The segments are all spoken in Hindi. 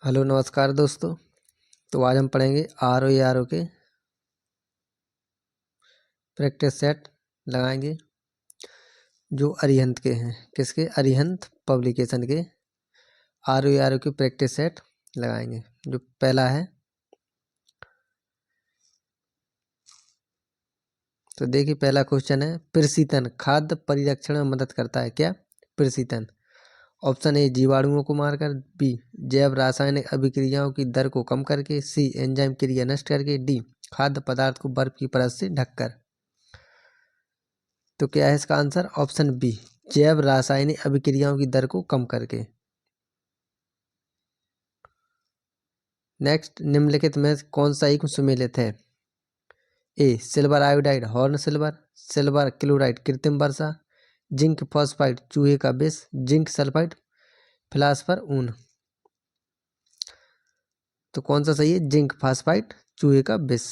हेलो नमस्कार दोस्तों। तो आज हम पढ़ेंगे आर ओ के प्रैक्टिस सेट लगाएंगे जो अरिहंत के हैं। किसके? अरिहंत पब्लिकेशन के आर ओ के प्रैक्टिस सेट लगाएंगे। जो पहला है, तो देखिए पहला क्वेश्चन है, प्रशीतन खाद्य परिरक्षण में मदद करता है। क्या? प्रशीतन। ऑप्शन ए जीवाणुओं को मारकर, बी जैव रासायनिक अभिक्रियाओं की दर को कम करके, सी एंजाइम क्रिया नष्ट करके, डी खाद्य पदार्थ को बर्फ की परत से ढककर। तो क्या है इसका आंसर? ऑप्शन बी जैव रासायनिक अभिक्रियाओं की दर को कम करके। नेक्स्ट, निम्नलिखित में कौन सा एक सुमेलित है? A silver iodide horn silver, silver chloride कृत्रिम वर्षा, जिंक फॉस्फाइड चूहे का विष, जिंक सल्फाइड फिलास्फर ऊन। तो कौन सा सही है? जिंक फॉस्फाइड चूहे का विष।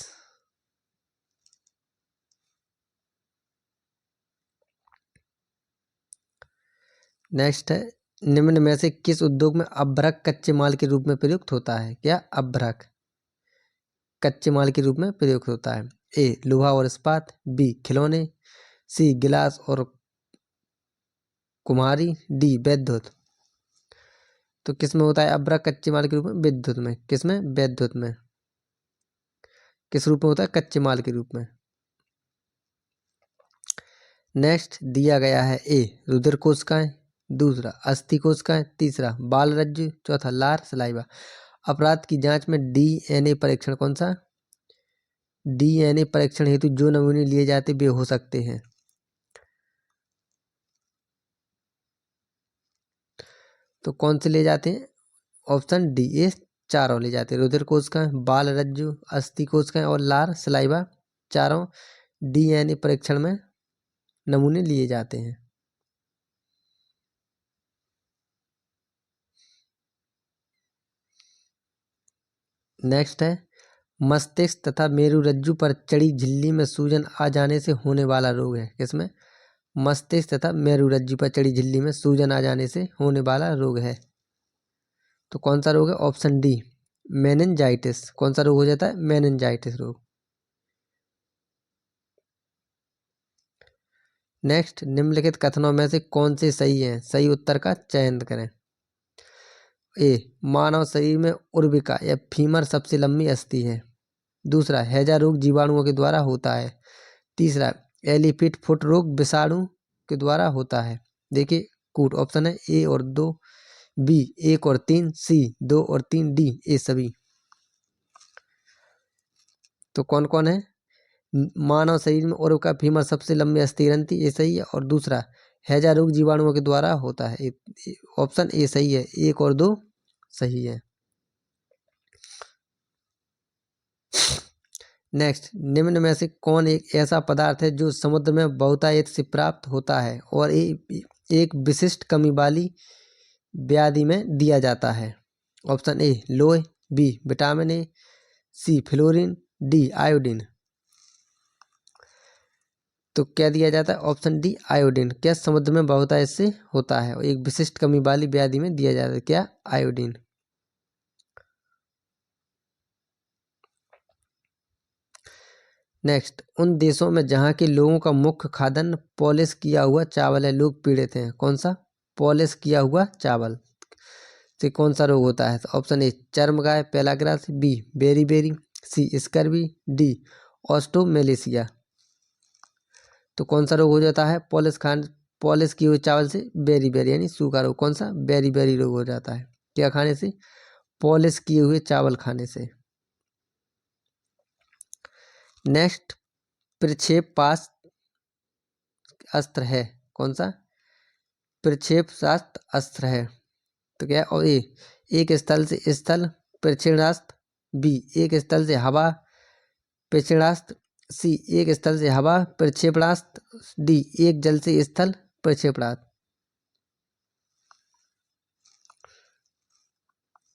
नेक्स्ट है, निम्न में से किस उद्योग में अभ्रक कच्चे माल के रूप में प्रयुक्त होता है? क्या? अभ्रक कच्चे माल के रूप में प्रयुक्त होता है। ए लोहा और इस्पात, बी खिलौने, सी गिलास और कुम्हारी, डी विद्युत। तो किस में होता है अभ्रक कच्चे माल के रूप में? विद्युत में। किस में? विद्युत में। किस रूप में होता है? कच्चे माल के रूप में। नेक्स्ट दिया गया है, ए रुधिर कोशिकाएं, दूसरा अस्थि कोशिकाएं, तीसरा बाल रज्जु, चौथा लार सलाइवा। अपराध की जांच में डीएनए परीक्षण कौन सा? डीएनए परीक्षण हेतु जो नमूने लिए जाते वे हो सकते हैं। तो कौन से ले जाते हैं? ऑप्शन डी, ये चारों ले जाते हैं। रुधिर कोशिकाएं, बाल रज्जु, अस्थि कोशिकाएं और लार सलाइवा, चारों डीएनए परीक्षण में नमूने लिए जाते हैं। नेक्स्ट है, मस्तिष्क तथा मेरुरज्जु पर चढ़ी झिल्ली में सूजन आ जाने से होने वाला रोग है। किसमें? मस्तिष्क तथा मेरुरज्जु पर चढ़ी झिल्ली में सूजन आ जाने से होने वाला रोग है। तो कौन सा रोग है? Option D meningitis. कौन सा रोग हो जाता है? मेनिंजाइटिस रोग। नेक्स्ट, निम्नलिखित कथनों में से कौन से सही हैं? सही उत्तर का चयन करें। ए मानव शरीर में उर्विका या फीमर सबसे लंबी अस्थि है। दूसरा, हैजा रोग जीवाणुओं के द्वारा होता है। तीसरा, एलिफिट फुट रोग विषाणु के द्वारा होता है। देखिए कूट ऑप्शन है ए और दो, बी एक और तीन, सी दो और तीन, डी ए सभी। तो कौन कौन है? मानव शरीर में उर्विका फीमर सबसे लंबी अस्थि ग्रंथि, ये सही है। और दूसरा, हैजा रोग जीवाणुओं के द्वारा होता है, ऑप्शन ए सही है। एक और दो सही है। नेक्स्ट, निम्न में से कौन एक ऐसा पदार्थ है जो समुद्र में बहुतायत से प्राप्त होता है और एक विशिष्ट कमी वाली व्याधि में दिया जाता है? ऑप्शन ए लोह, B vitamin A, C fluorine, D iodine. तो क्या दिया जाता है? Option D iodine. क्या? समुद्र में बहुतायत से होता है और एक विशिष्ट कमी वाली व्याधि में दिया जाता है। क्या? आयोडीन। नेक्स्ट, उन देशों में जहाँ के लोगों का मुख्य खाद्यान्न पॉलिश किया हुआ चावल है, लोग पीड़ित हैं। कौन सा? पॉलिश किया हुआ चावल से कौन सा रोग होता है? तो ऑप्शन ए चर्मगाय pellagra, B beriberi, C scurvy, D osteomalacia. तो कौन सा रोग हो जाता है पॉलिश किए हुए चावल से? बेरी यानी सूखा रोग। कौन सा? बेरी रोग हो जाता है। क्या खाने से? पॉलिश किए हुए चावल खाने से। नेक्स्ट, प्रक्षेपास्त्र अस्त्र है। कौन सा? प्रक्षेपास्त्र अस्त्र है। तो क्या? और ए एक स्थल से स्थल प्रक्षेपास्त्र, बी एक स्थल से हवा प्रक्षेपास्त्र, सी एक स्थल से हवा प्रक्षेपणास्त्र, डी एक जल से स्थल प्रक्षेपणास्त्र।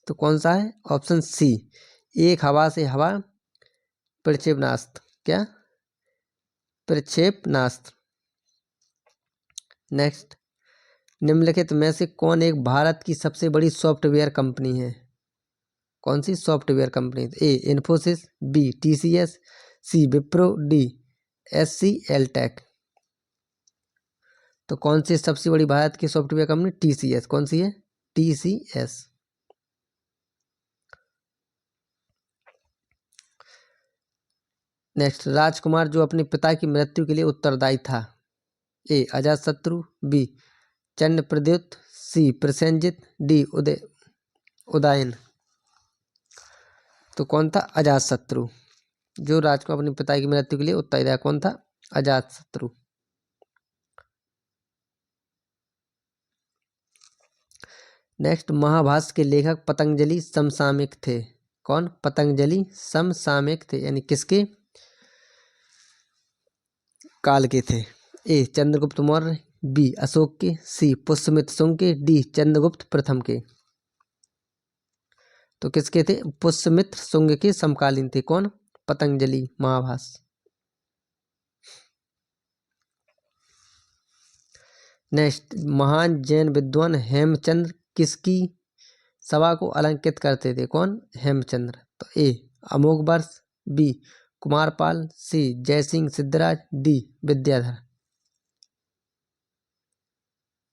तो कौन सा है? ऑप्शन सी एक हवा से हवा प्रक्षेपणास्त्र। क्या? प्रक्षेपणास्त्र। नेक्स्ट, निम्नलिखित में से कौन एक भारत की सबसे बड़ी सॉफ्टवेयर कंपनी है? कौन सी सॉफ्टवेयर कंपनी? ए इन्फोसिस, बी TCS, सी विप्रो, डी SCL टेक। तो कौन सी सबसे बड़ी भारत की सॉफ्टवेयर कंपनी? TCS। कौन सी है? TCS। नेक्स्ट, राजकुमार जो अपने पिता की मृत्यु के लिए उत्तरदायी था? ए अजातशत्रु, बी चंद्रप्रद्युत, सी प्रसेनजित, डी उदयन। तो कौन था? अजातशत्रु। जो राजकुमार अपने पिता की मृत्यु के लिए उत्तरदायी कौन था? अजातशत्रु। नेक्स्ट, महाभाष्य के लेखक पतंजलि समसामयिक थे? कौन? पतंजलि समसामयिक थे, यानी किसके काल के थे? ए चंद्रगुप्त मौर्य, बी अशोक के, सी पुष्यमित्र शुंग के, डी चंद्रगुप्त प्रथम के। तो किसके थे? पुष्यमित्र शुंग के समकालीन थे। कौन? पतंजलि महाभाष्य। नेक्स्ट, महान जैन विद्वान हेमचंद्र किसकी सभा को अलंकृत करते थे? कौन? हेमचंद्र। तो ए अमोघ वर्ष, बी कुमारपाल, सी जयसिंह सिद्धराज, डी विद्याधर।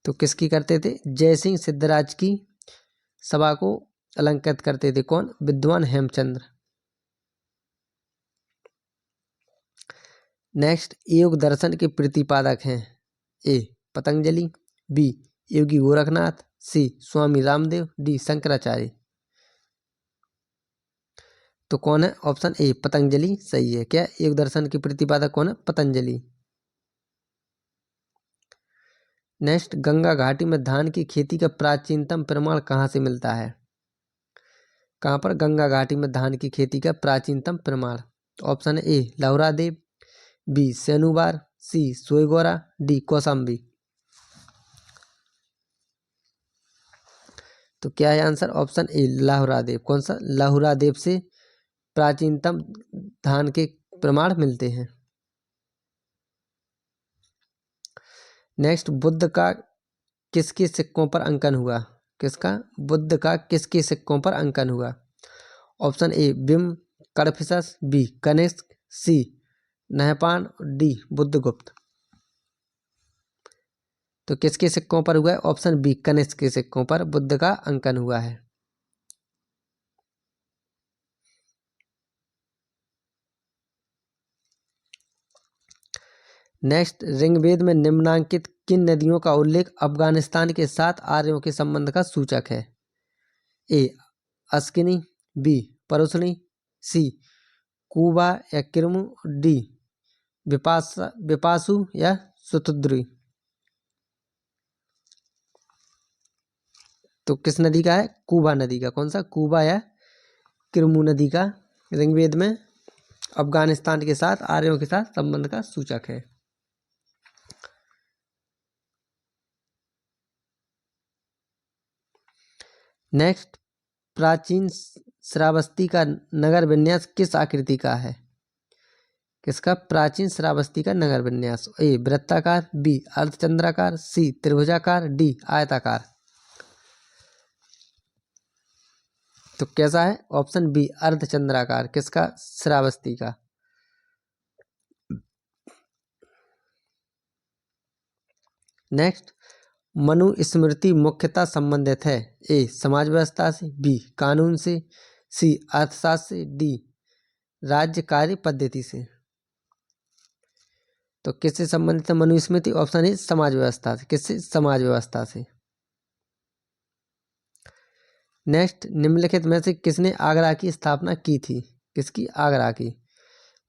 तो किसकी करते थे? जयसिंह सिद्धराज की सभा को अलंकृत करते थे। कौन? विद्वान हेमचंद्र। नेक्स्ट, योग दर्शन के प्रतिपादक हैं? ए पतंजलि, बी योगी गोरखनाथ, सी स्वामी रामदेव, डी शंकराचार्य। तो कौन है? ऑप्शन ए पतंजलि सही है। क्या योग दर्शन के प्रतिपादक कौन है? पतंजलि। नेक्स्ट, गंगा घाटी में धान की खेती का प्राचीनतम प्रमाण कहाँ से मिलता है? कहाँ पर? गंगा घाटी में धान की खेती का प्राचीनतम प्रमाण। Option A Lahuradewa, B Senuwar, C सोयगोरा, डी कौशाम्बी। तो क्या है आंसर? Option A लाहुरादेव। कौन सा? लाहुरादेव से प्राचीनतम धान के प्रमाण मिलते हैं। नेक्स्ट, बुद्ध का किसके सिक्कों पर अंकन हुआ? किसका? बुद्ध का किसके सिक्कों पर अंकन हुआ? Option A Wima Kadphises, B Kanishka, C Nahapana, D Budhagupta. तो किसके सिक्कों पर हुआ है? ऑप्शन बी कनिष्क के सिक्कों पर बुद्ध का अंकन हुआ है। नेक्स्ट, ऋग्वेद में निम्नांकित किन नदियों का उल्लेख अफगानिस्तान के साथ आर्यों के संबंध का सूचक है? ए अस्किनी, बी परुसणी, सी कुबा या किरमु, डी विपासु या सुतुद्री। तो किस नदी का है? कुबा नदी का। कौन सा? कुबा या किरमु नदी का ऋग्वेद में अफगानिस्तान के साथ आर्यों के साथ संबंध का सूचक है। नेक्स्ट, प्राचीन श्रावस्ती का नगर विन्यास किस आकृति का है? किसका? प्राचीन श्रावस्ती का नगर विन्यास। ए वृत्ताकार, बी अर्धचंद्राकार, सी त्रिभुजाकार, डी आयताकार। तो कैसा है? ऑप्शन बी अर्धचंद्राकार। किसका? श्रावस्ती का। नेक्स्ट, मनुस्मृति मुख्यतः संबंधित है? ए समाज व्यवस्था से, बी कानून से, सी अर्थशास्त्र से, डी राज्य कार्य पद्धति से। तो किससे संबंधित है मनुस्मृति? ऑप्शन ए समाज व्यवस्था से। किससे? समाज व्यवस्था से। नेक्स्ट, निम्नलिखित में से किसने आगरा की स्थापना की थी? किसकी? आगरा की।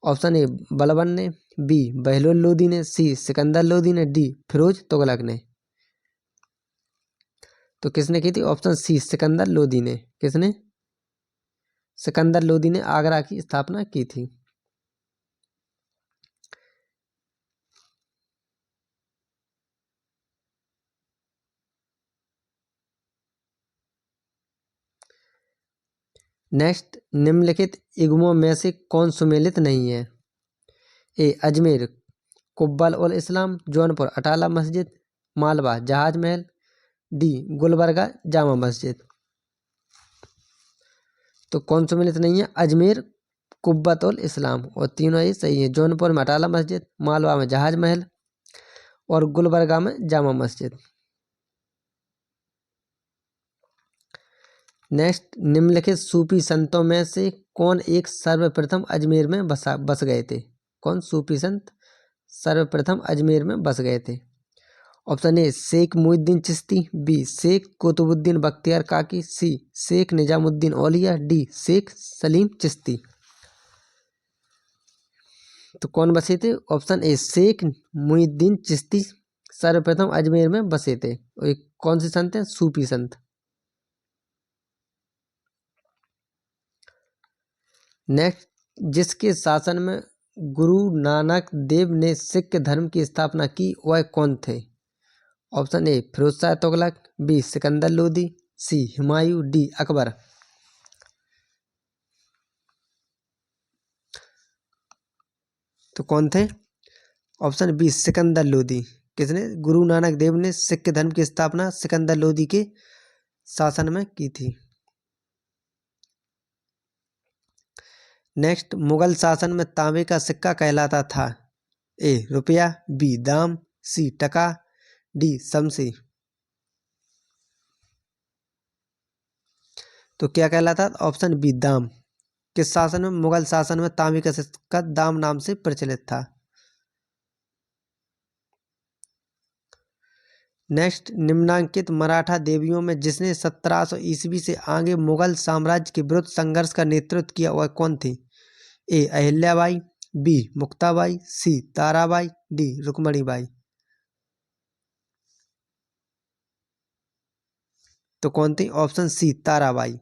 ऑप्शन ए बलबन ने, बी बहलोल लोदी ने, सी सिकंदर लोदी ने, डी फिरोज तुगलक ने। तो किसने की थी? ऑप्शन सी सिकंदर लोदी ने। किसने? सिकंदर लोदी ने आगरा की स्थापना की थी। नेक्स्ट, निम्नलिखित इग्मों में से कौन सुमेलित नहीं है? ए अजमेर कुब्बल उल इस्लाम, जौनपुर अटाला मस्जिद, मालवा जहाज महल, डी गुलबर्गा जामा मस्जिद। तो कौन सम्मिलित नहीं है? अजमेर, कुब्बत उल इस्लाम, और तीनों ये सही है। जौनपुर में अटाला मस्जिद, मालवा में जहाज महल, और गुलबर्गा में जामा मस्जिद। नेक्स्ट, निम्नलिखित सूफी संतों में से कौन एक सर्वप्रथम अजमेर में बस गए थे? कौन सूफी संत सर्वप्रथम अजमेर में बस गए थे? Option A Sheikh Muhiddin Chishti, B Sheikh Qutbuddin Bakhtiyar Kaki, C Sheikh Nizamuddin Auliya, D Sheikh Salim Chishti. तो कौन बसे थे? ऑप्शन ए शेख मुहिद्दीन चिश्ती सर्वप्रथम अजमेर में बसे थे। और एक कौन से संत हैं? सूफी संत। नेक्स्ट, जिसके शासन में गुरु नानक देव ने सिख धर्म की स्थापना की वह कौन थे? Option A Firoz Shah Tughlaq, B Sikandar Lodi, C Humayun, D Akbar. तो कौन थे? Option B Sikandar Lodi. किसने? गुरु नानक देव ने सिख धर्म की स्थापना सिकंदर लोदी के शासन में की थी। नेक्स्ट, मुगल शासन में तांबे का सिक्का कहलाता था? ए रुपया, बी दाम, सी टका, डी शमशी। तो क्या कहलाता? ऑप्शन बी दाम। किस शासन में? मुगल शासन में तांबे का सिक्का दाम नाम से प्रचलित था। नेक्स्ट, निम्नांकित मराठा देवियों में जिसने 1700 ईस्वी से आगे मुगल साम्राज्य के विरुद्ध संघर्ष का नेतृत्व किया वह कौन थी? ए अहिल्याबाई, बी मुक्ताबाई, सी ताराबाई, डी रुक्मणीबाई। तो कौन थी? Option C Tarabai.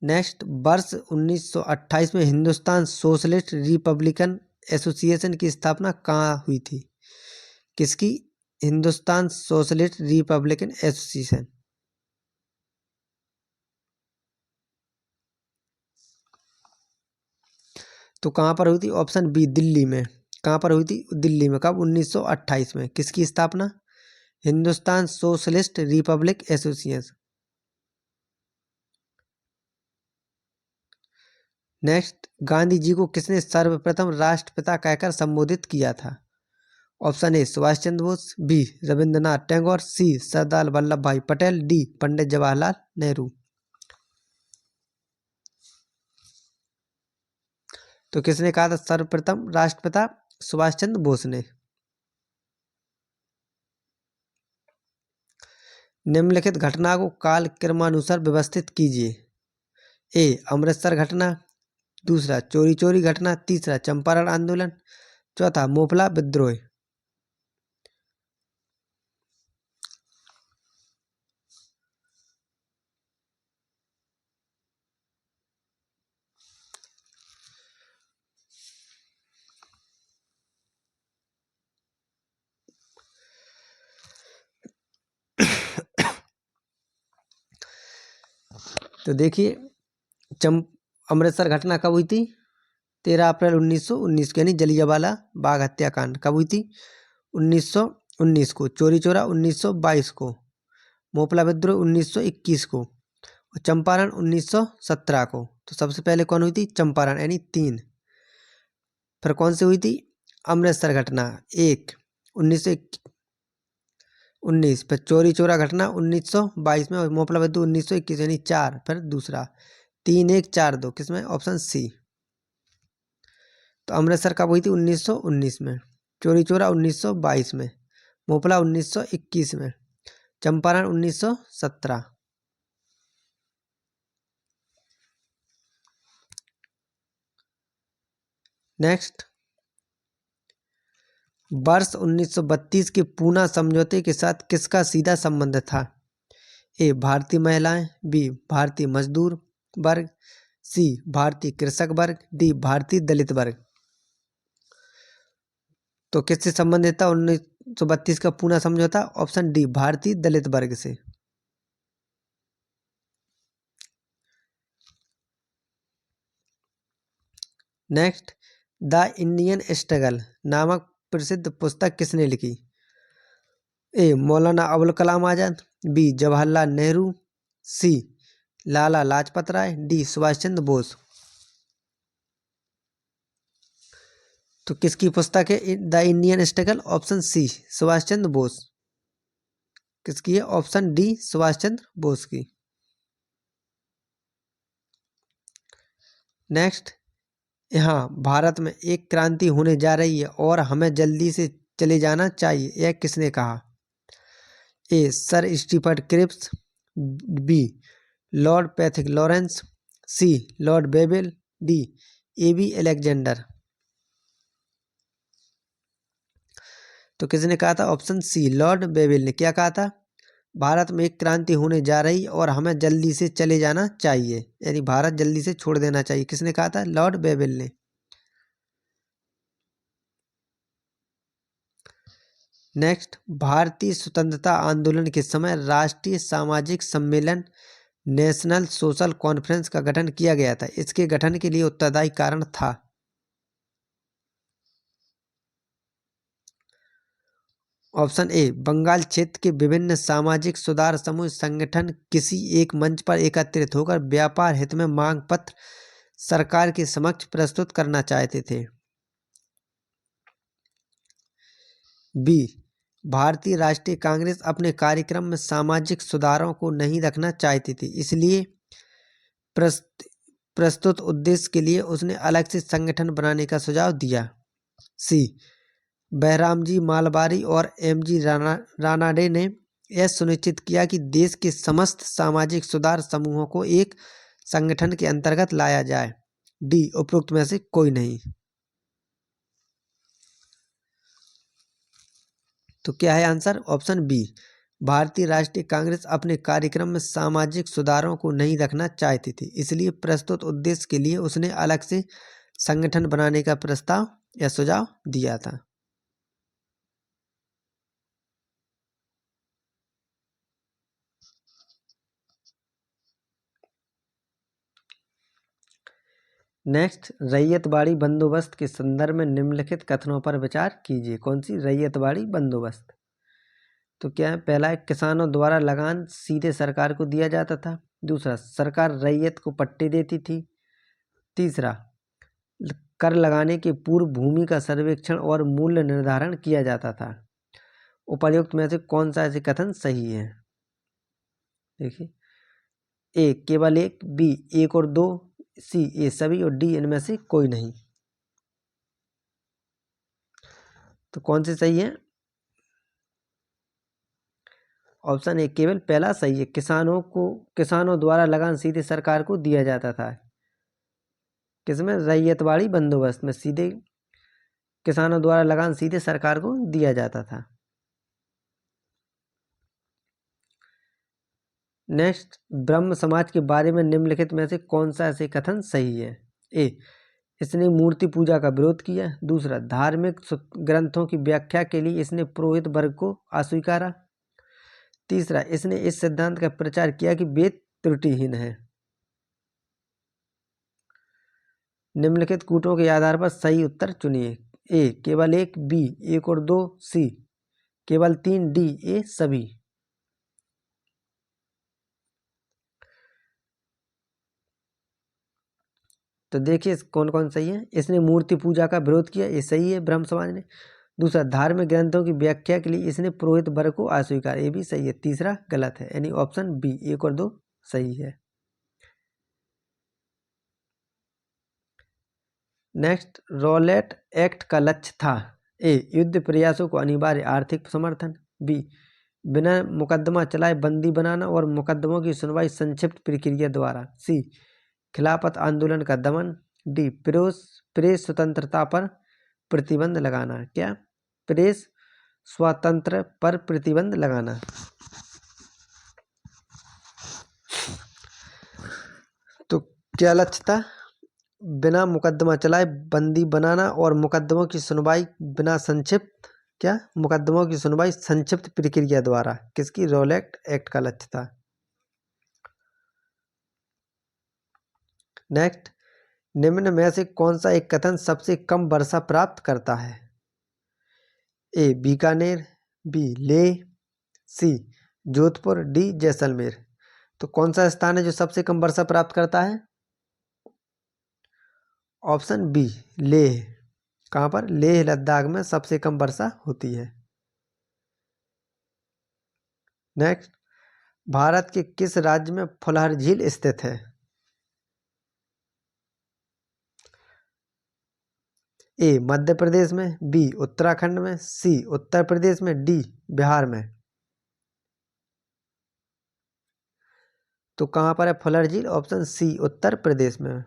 नेक्स्ट, वर्ष 1928 में हिंदुस्तान सोशलिस्ट रिपब्लिकन एसोसिएशन की स्थापना कहाँ हुई थी? किसकी? Hindustan socialist Republican association. तो कहाँ पर हुई थी? ऑप्शन बी दिल्ली में। कहाँ पर हुई थी? दिल्ली में। कब? 1928 में। किसकी स्थापना? Hindustan socialist republic association. Next, Gandhi ji को किसने सर्वप्रथम राष्ट्रपिता कहकर संबोधित किया था? Option A Subhash Chandra Bose, B Rabindranath Tagore, C Sardar Vallabh bhai Patel, D Pandit Jawaharlal Nehru. तो किसने कहा था सर्वप्रथम राष्ट्रपिता? सुभाष चंद्र बोस ने। निम्नलिखित घटना को काल क्रमानुसार व्यवस्थित कीजिए। ए अमृतसर घटना, दूसरा चोरी चोरी घटना, तीसरा चंपारण आंदोलन, चौथा मोपला विद्रोह। तो देखिए, अमृतसर घटना कब हुई थी? 13 अप्रैल 1919 को, यानी जलियांवाला बाग हत्याकांड कब हुई थी? 1919 को। चोरी चोरा 1922 को, मोपला विद्रोह 1921 को, और चंपारण 1917 को। तो सबसे पहले कौन हुई थी? चंपारण, यानी 3। फिर कौन सी हुई थी? अमृतसर घटना 1 1919। फिर चोरी चोरा घटना 1922 में, और मोपला विद्रोह 1921, यानी 4। फिर दूसरा 3 1 4 2, किसमें? Option C. तो अमृतसर कब हुई थी? 1919 में। चोरी चोरा 1922 में, मोपला 1921 में, चंपारण 1917। नेक्स्ट, वर्ष 1932 के पूना समझौते के साथ किसका सीधा संबंध था? ए भारतीय महिलाएं, बी भारतीय मजदूर वर्ग, सी भारतीय कृषक वर्ग, डी भारतीय दलित वर्ग। तो किससे संबंधित था 1932 का पूना समझौता? ऑप्शन डी भारतीय दलित वर्ग से। नेक्स्ट, द इंडियन स्ट्रगल नामक प्रसिद्ध पुस्तक किसने लिखी? A Maulana Abul Kalam Azad, B Jawaharlal Nehru, C Lala Lajpat Rai, D Subhash Chandra Bose. तो किसकी पुस्तक है the Indian struggle? Option C Subhash Chandra Bose. किसकी है? ऑप्शन डी सुभाष चंद्र बोस की। नेक्स्ट, यहाँ भारत में एक क्रांति होने जा रही है और हमें जल्दी से चले जाना चाहिए, यह किसने कहा? A sir Stafford Cripps, B lord Pethick Lawrence, C lord Wavell, D A B Alexander. तो किसने कहा था? ऑप्शन सी लॉर्ड बेबल ने क्या कहा था? भारत में एक क्रांति होने जा रही और हमें जल्दी से चले जाना चाहिए, यानी भारत जल्दी से छोड़ देना चाहिए। किसने कहा था? लॉर्ड बेबल ने। नेक्स्ट, भारतीय स्वतंत्रता आंदोलन के समय राष्ट्रीय सामाजिक सम्मेलन नेशनल सोशल कॉन्फ्रेंस का गठन किया गया था, इसके गठन के लिए उत्तरदायी कारण था? ऑप्शन ए बंगाल क्षेत्र के विभिन्न सामाजिक सुधार समूह संगठन किसी एक मंच पर एकत्रित होकर व्यापार हित में मांग पत्र सरकार के समक्ष प्रस्तुत करना चाहते थे। बी भारतीय राष्ट्रीय कांग्रेस अपने कार्यक्रम में सामाजिक सुधारों को नहीं रखना चाहती थी, इसलिए प्रस्तुत उद्देश्य के लिए उसने अलग से संगठन बनाने का सुझाव दिया। सी बहरामजी मालवारी और एमजी रानाडे ने यह सुनिश्चित किया कि देश के समस्त सामाजिक सुधार समूहों को एक संगठन के अंतर्गत लाया जाए। डी उपरोक्त में से कोई नहीं। तो क्या है आंसर? ऑप्शन बी भारतीय राष्ट्रीय कांग्रेस अपने कार्यक्रम में सामाजिक सुधारों को नहीं रखना चाहती थी, इसलिए प्रस्तुत उद्देश्य के लिए उसने अलग से संगठन बनाने का प्रस्ताव या सुझाव दिया था। नेक्स्ट, रैयतवाड़ी बंदोबस्त के संदर्भ में निम्नलिखित कथनों पर विचार कीजिए। कौन सी? रैयतवाड़ी बंदोबस्त। तो क्या है? पहला है किसानों द्वारा लगान सीधे सरकार को दिया जाता था। दूसरा, सरकार रैयत को पट्टे देती थी। तीसरा, कर लगाने के पूर्व भूमि का सर्वेक्षण और मूल्य निर्धारण किया जाता था। उपर्युक्त में से कौन सा ऐसे कथन सही है? देखिए, ए केवल एक, बी एक और दो, सी ए सभी और डी इनमें से कोई नहीं। तो कौन से सही है? ऑप्शन ए केवल पहला सही है। किसानों द्वारा लगान सीधे सरकार को दिया जाता था। किसमें? रैयतवाड़ी बंदोबस्त में सीधे किसानों द्वारा लगान सीधे सरकार को दिया जाता था। नेक्स्ट, ब्रह्म समाज के बारे में निम्नलिखित में से कौन सा ऐसे कथन सही है? ए इसने मूर्ति पूजा का विरोध किया। दूसरा, धार्मिक ग्रंथों की व्याख्या के लिए इसने पुरोहित वर्ग को अस्वीकारा। तीसरा, इसने इस सिद्धांत का प्रचार किया कि वेद त्रुटिहीन है। निम्नलिखित कूटों के आधार पर सही उत्तर चुनिए। ए केवल एक, बी एक और दो, सी केवल तीन, डी ए सभी। तो देखिए कौन कौन सही है। इसने मूर्ति पूजा का विरोध किया, ये सही है ब्रह्म समाज ने। दूसरा, धार्मिक ग्रंथों की व्याख्या के लिए इसने पुरोहित वर्ग को अस्वीकार, ये भी सही है। तीसरा गलत है, यानी ऑप्शन बी एक और दो सही है। नेक्स्ट, रॉलेट एक्ट का लक्ष्य था? ए युद्ध प्रयासों को अनिवार्य आर्थिक समर्थन। बी बिना मुकदमा चलाए बंदी बनाना और मुकदमों की सुनवाई संक्षिप्त प्रक्रिया द्वारा। सी खिलाफत आंदोलन का दमन। डी प्रेस स्वतंत्रता पर प्रतिबंध लगाना। क्या? प्रेस स्वतंत्र पर प्रतिबंध लगाना। तो क्या लक्ष्य था? बिना मुकदमा चलाए बंदी बनाना और मुकदमों की सुनवाई मुकदमों की सुनवाई संक्षिप्त प्रक्रिया द्वारा। किसकी? रॉलेट एक्ट का लक्ष्य था। नेक्स्ट, निम्न में से कौन सा एक कथन सबसे कम वर्षा प्राप्त करता है? ए बीकानेर, बी लेह, सी जोधपुर, डी जैसलमेर। तो कौन सा स्थान है जो सबसे कम वर्षा प्राप्त करता है? Option B Leh. कहाँ पर? लेह लद्दाख में सबसे कम वर्षा होती है। नेक्स्ट, भारत के किस राज्य में फुलहर झील स्थित है? ए मध्य प्रदेश में, बी उत्तराखंड में, सी उत्तर प्रदेश में, डी बिहार में। तो कहाँ पर है फुलहर झील? ऑप्शन सी उत्तर प्रदेश में।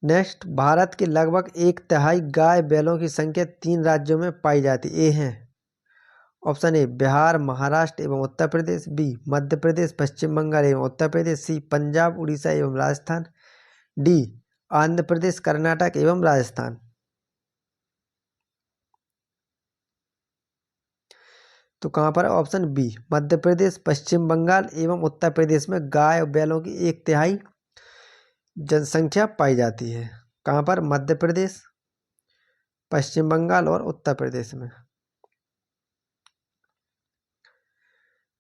नेक्स्ट, भारत के लगभग 1/3 गाय बैलों की संख्या 3 राज्यों में पाई जाती है। ए है ऑप्शन ए बिहार, महाराष्ट्र एवं उत्तर प्रदेश, बी मध्य प्रदेश, पश्चिम बंगाल एवं उत्तर प्रदेश, सी पंजाब, उड़ीसा एवं राजस्थान, डी आंध्र प्रदेश, कर्नाटक एवं राजस्थान। तो कहाँ पर? ऑप्शन बी मध्य प्रदेश, पश्चिम बंगाल एवं उत्तर प्रदेश में गाय और बैलों की 1/3 जनसंख्या पाई जाती है। कहाँ पर? मध्य प्रदेश, पश्चिम बंगाल और उत्तर प्रदेश में।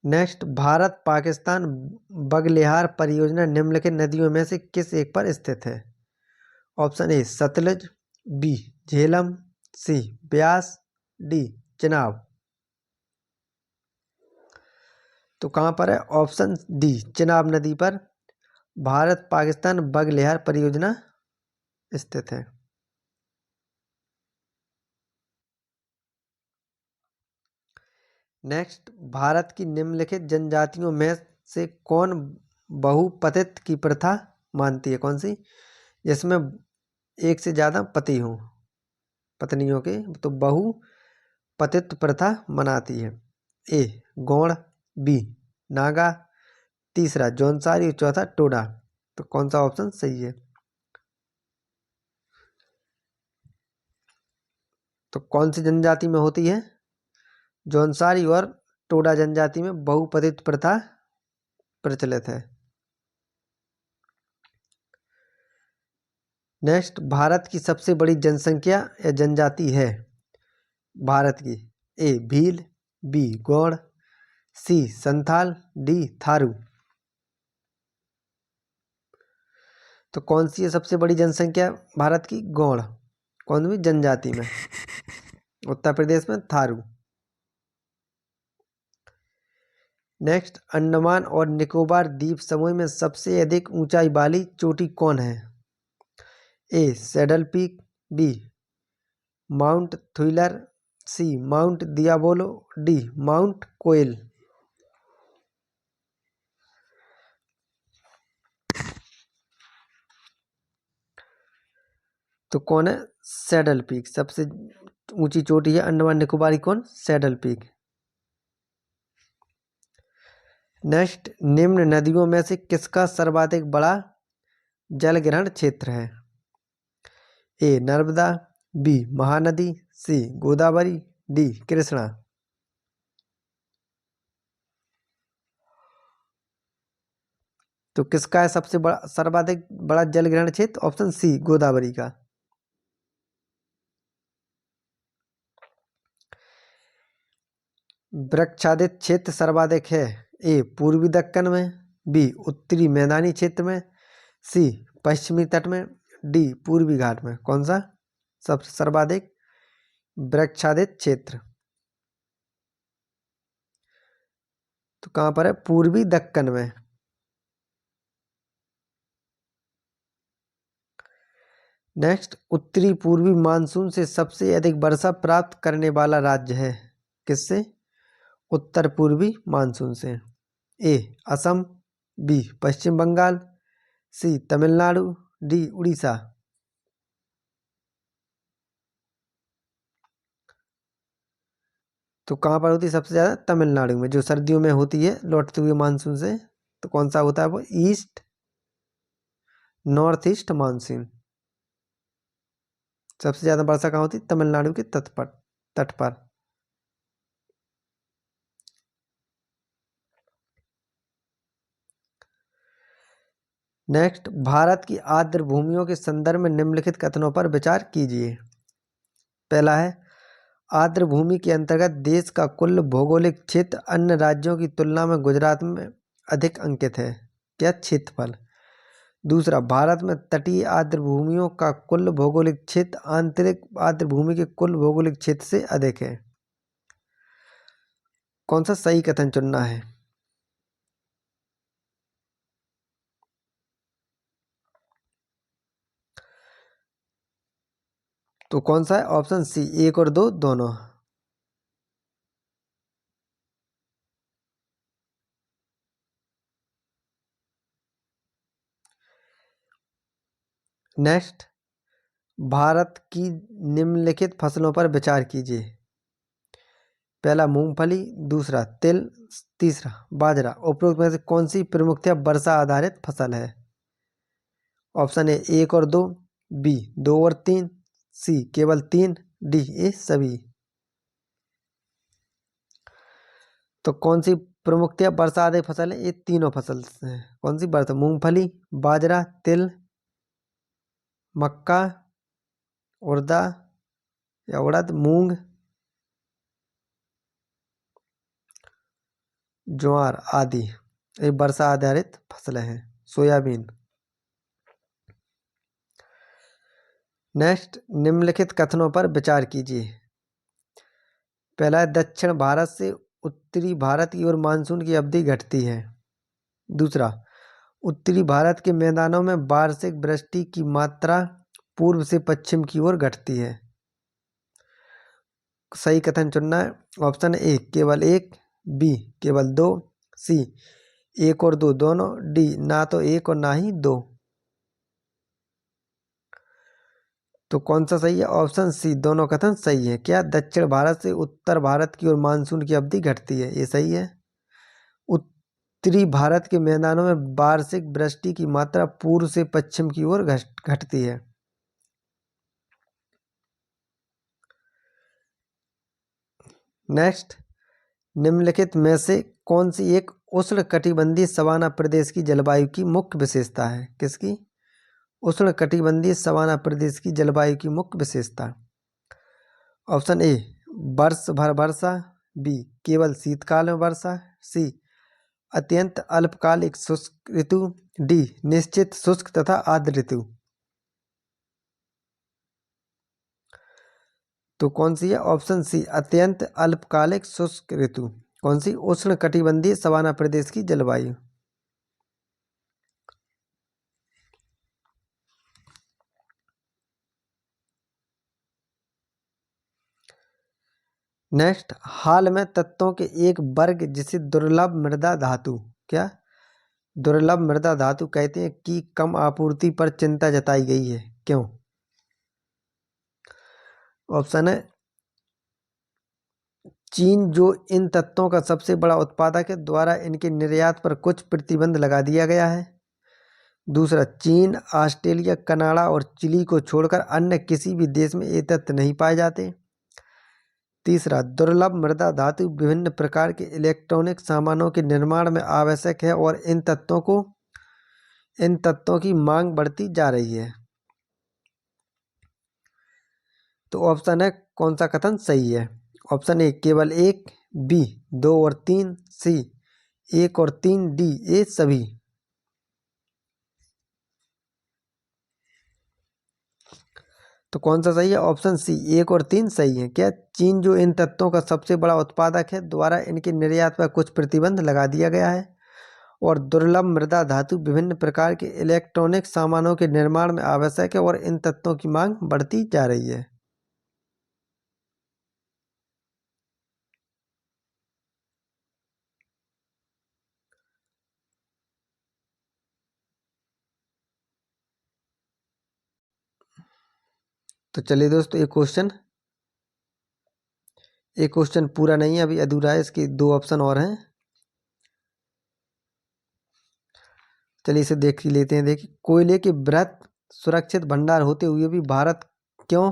नेक्स्ट, भारत पाकिस्तान बगलिहार परियोजना निम्नलिखित नदियों में से किस एक पर स्थित है? Option A Sutlej, B Jhelum, C Beas, D Chenab. तो कहाँ पर है? ऑप्शन डी चिनाब नदी पर भारत पाकिस्तान बगलिहार परियोजना स्थित है। नेक्स्ट, भारत की निम्नलिखित जनजातियों में से कौन बहुपतित की प्रथा मानती है? कौन सी? जिसमें एक से ज्यादा पति हों, पत्नियों के, तो बहुपतित प्रथा मनाती है। ए गौड़, बी नागा, तीसरा जौनसारी, चौथा टोडा। तो कौन सा ऑप्शन सही है? तो कौन सी जनजाति में होती है? जौनसारी और टोडा जनजाति में बहुपतित प्रथा प्रचलित है। नेक्स्ट, भारत की सबसे बड़ी जनसंख्या या जनजाति है भारत की? ए भील, बी गौड़, सी संथाल, डी थारू। तो कौन सी है सबसे बड़ी जनसंख्या भारत की? गौड़। कौन सी जनजाति में? उत्तर प्रदेश में थारू। नेक्स्ट, अंडमान और निकोबार द्वीप समूह में सबसे अधिक ऊंचाई वाली चोटी कौन है? A saddle peak, B mount Thuillier, C mount Diavolo, D mount कोयल। तो कौन है? सैडल पीक सबसे ऊंची चोटी है अंडमान निकोबार की। कौन? Saddle peak. नेक्स्ट, निम्न नदियों में से किसका सर्वाधिक बड़ा जल ग्रहण क्षेत्र है? ए नर्मदा, बी महानदी, सी गोदावरी, डी कृष्णा। तो किसका है सबसे बड़ा सर्वाधिक बड़ा जल ग्रहण क्षेत्र? ऑप्शन सी गोदावरी का। वृक्षादित क्षेत्र सर्वाधिक है? ए पूर्वी दक्कन में, बी उत्तरी मैदानी क्षेत्र में, सी पश्चिमी तट में, डी पूर्वी घाट में। कौन सा सबसे सर्वाधिक वृक्षादित क्षेत्र? तो कहाँ पर है? पूर्वी दक्कन में। नेक्स्ट, उत्तरी पूर्वी मानसून से सबसे अधिक वर्षा प्राप्त करने वाला राज्य है? किससे? उत्तर पूर्वी मानसून से। ए असम, बी पश्चिम बंगाल, सी तमिलनाडु, डी उड़ीसा। तो कहाँ पर होती है सबसे ज्यादा? तमिलनाडु में, जो सर्दियों में होती है लौटते हुए मानसून से। तो कौन सा होता है वो? East north east monsoon. सबसे ज्यादा वर्षा कहाँ होती है? तमिलनाडु के तट पर। नेक्स्ट, भारत की आर्द्र भूमियों के संदर्भ में निम्नलिखित कथनों पर विचार कीजिए। पहला है आर्द्र भूमि के अंतर्गत देश का कुल भौगोलिक क्षेत्र अन्य राज्यों की तुलना में गुजरात में अधिक अंकित है। क्या? क्षेत्रफल। दूसरा, भारत में तटीय आर्द्र भूमियों का कुल भौगोलिक क्षेत्र आंतरिक आर्द्र भूमि के कुल भौगोलिक क्षेत्र से अधिक है। कौन सा सही कथन चुनना है? तो कौन सा है? ऑप्शन सी, 1 और 2 दोनों। नेक्स्ट, भारत की निम्नलिखित फसलों पर विचार कीजिए। पहला मूंगफली, दूसरा तिल, तीसरा बाजरा। उपरोक्त में से कौन सी प्रमुखतः वर्षा आधारित फसल है? ऑप्शन ए 1 और 2, बी 2 और 3, सी केवल 3, डी ये सभी। तो कौन सी प्रमुखतः वर्षा आधारित फसल है? ये तीनों फसल हैं। कौन सी? वर्षा, मूंगफली, बाजरा, तिल, मक्का, उड़दा या उड़द, मूंग, ज्वार आदि ये वर्षा आधारित फसलें हैं। सोयाबीन। नेक्स्ट, निम्नलिखित कथनों पर विचार कीजिए। पहला है, दक्षिण भारत से उत्तरी भारत की ओर मानसून की अवधि घटती है। दूसरा, उत्तरी भारत के मैदानों में वार्षिक वृष्टि की मात्रा पूर्व से पश्चिम की ओर घटती है। सही कथन चुनना है। ऑप्शन ए केवल 1, बी केवल 2, सी 1 और 2 दोनों, डी ना तो 1 और ना ही 2। तो कौन सा सही है? ऑप्शन सी, दोनों कथन सही है। क्या? दक्षिण भारत से उत्तर भारत की ओर मानसून की अवधि घटती है, ये सही है। उत्तरी भारत के मैदानों में वार्षिक वृष्टि की मात्रा पूर्व से पश्चिम की ओर घटती है। नेक्स्ट, निम्नलिखित में से कौन सी एक उष्णकटिबंधीय सवाना प्रदेश की जलवायु की मुख्य विशेषता है? किसकी? उष्णकटिबंधीय सवाना प्रदेश की जलवायु की मुख्य विशेषता। ऑप्शन ए, वर्ष भर वर्षा, बी केवल शीतकाल में वर्षा, सी अत्यंत अल्पकालिक शुष्क ऋतु, डी निश्चित शुष्क तथा आर्द्र ऋतु। तो कौन सी है? ऑप्शन सी, अत्यंत अल्पकालिक शुष्क ऋतु। कौन सी? उष्णकटिबंधीय सवाना प्रदेश की जलवायु। नेक्स्ट, हाल में तत्वों के एक वर्ग जिसे दुर्लभ मृदा धातु, क्या दुर्लभ मृदा धातु कहते हैं, की कम आपूर्ति पर चिंता जताई गई है। क्यों? ऑप्शन है, चीन जो इन तत्वों का सबसे बड़ा उत्पादक है द्वारा इनके निर्यात पर कुछ प्रतिबंध लगा दिया गया है। दूसरा, चीन, ऑस्ट्रेलिया, कनाडा और चिली को छोड़कर अन्य किसी भी देश में ये तत्व नहीं पाए जाते। तीसरा, दुर्लभ मृदा धातु विभिन्न प्रकार के इलेक्ट्रॉनिक सामानों के निर्माण में आवश्यक है और इन तत्वों की मांग बढ़ती जा रही है। तो ऑप्शन है, कौन सा कथन सही है? ऑप्शन ए केवल 1, बी 2 और 3, सी 1 और 3, डी ये सभी। तो कौन सा सही है? ऑप्शन सी, 1 और 3 सही है। क्या? चीन जो इन तत्वों का सबसे बड़ा उत्पादक है द्वारा इनके निर्यात पर कुछ प्रतिबंध लगा दिया गया है और दुर्लभ मृदा धातु विभिन्न प्रकार के इलेक्ट्रॉनिक सामानों के निर्माण में आवश्यक है और इन तत्वों की मांग बढ़ती जा रही है। तो चलिए दोस्तों, एक क्वेश्चन पूरा नहीं है, अभी अधूरा है, इसके 2 ऑप्शन और हैं। चलिए इसे देख ही लेते हैं। देखिए, कोयले के बृहत सुरक्षित भंडार होते हुए भी भारत क्यों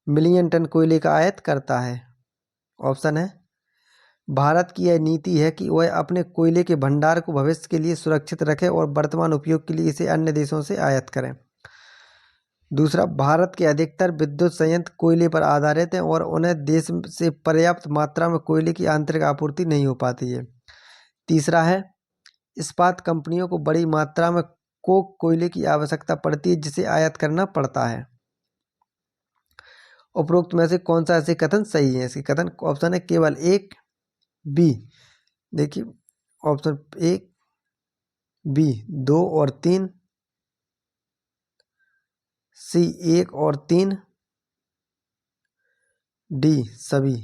मिलियन टन कोयले का आयात करता है? ऑप्शन है, भारत की यह नीति है कि वह अपने कोयले के भंडार को भविष्य के लिए सुरक्षित रखे और वर्तमान उपयोग के लिए इसे अन्य देशों से आयात करें। दूसरा, भारत के अधिकतर विद्युत संयंत्र कोयले पर आधारित हैं और उन्हें देश से पर्याप्त मात्रा में कोयले की आंतरिक आपूर्ति नहीं हो पाती है। तीसरा है, इस्पात कंपनियों को बड़ी मात्रा में कोक कोयले की आवश्यकता पड़ती है जिसे आयात करना पड़ता है। उपरोक्त में से कौन सा ऐसे कथन सही है? इसके कथन ऑप्शन है केवल एक, बी, देखिए ऑप्शन एक, बी 2 और 3, सी 1 और 3, डी सभी।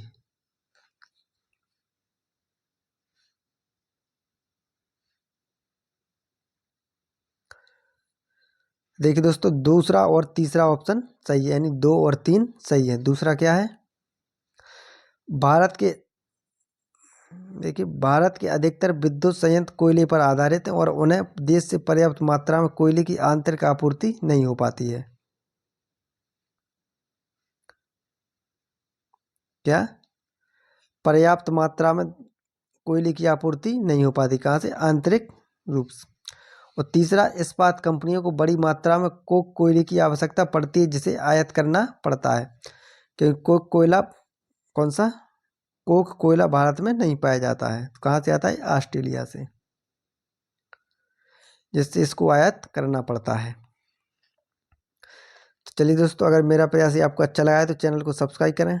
देखिए दोस्तों, दूसरा और तीसरा ऑप्शन सही है, यानी 2 और 3 सही है। दूसरा क्या है? भारत के देखिए भारत के अधिकतर विद्युत संयंत्र कोयले पर आधारित हैं और उन्हें देश से पर्याप्त मात्रा में कोयले की आंतरिक आपूर्ति नहीं हो पाती है। क्या? पर्याप्त मात्रा में कोयले की आपूर्ति नहीं हो पाती, कहाँ से? आंतरिक रूप से। और तीसरा, इस्पात कंपनियों को बड़ी मात्रा में कोक कोयले की आवश्यकता पड़ती है जिसे आयात करना पड़ता है, क्योंकि कोक कोयला कौन सा? कोक कोयला भारत में नहीं पाया जाता है, तो कहाँ से आता है? ऑस्ट्रेलिया से, जिससे इसको आयात करना पड़ता है। तो चलिए दोस्तों, अगर मेरा प्रयास ये आपको अच्छा लगा है तो चैनल को सब्सक्राइब करें,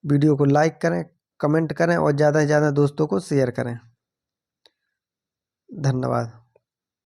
वीडियो को लाइक करें, कमेंट करें और ज़्यादा से ज़्यादा दोस्तों को शेयर करें। धन्यवाद।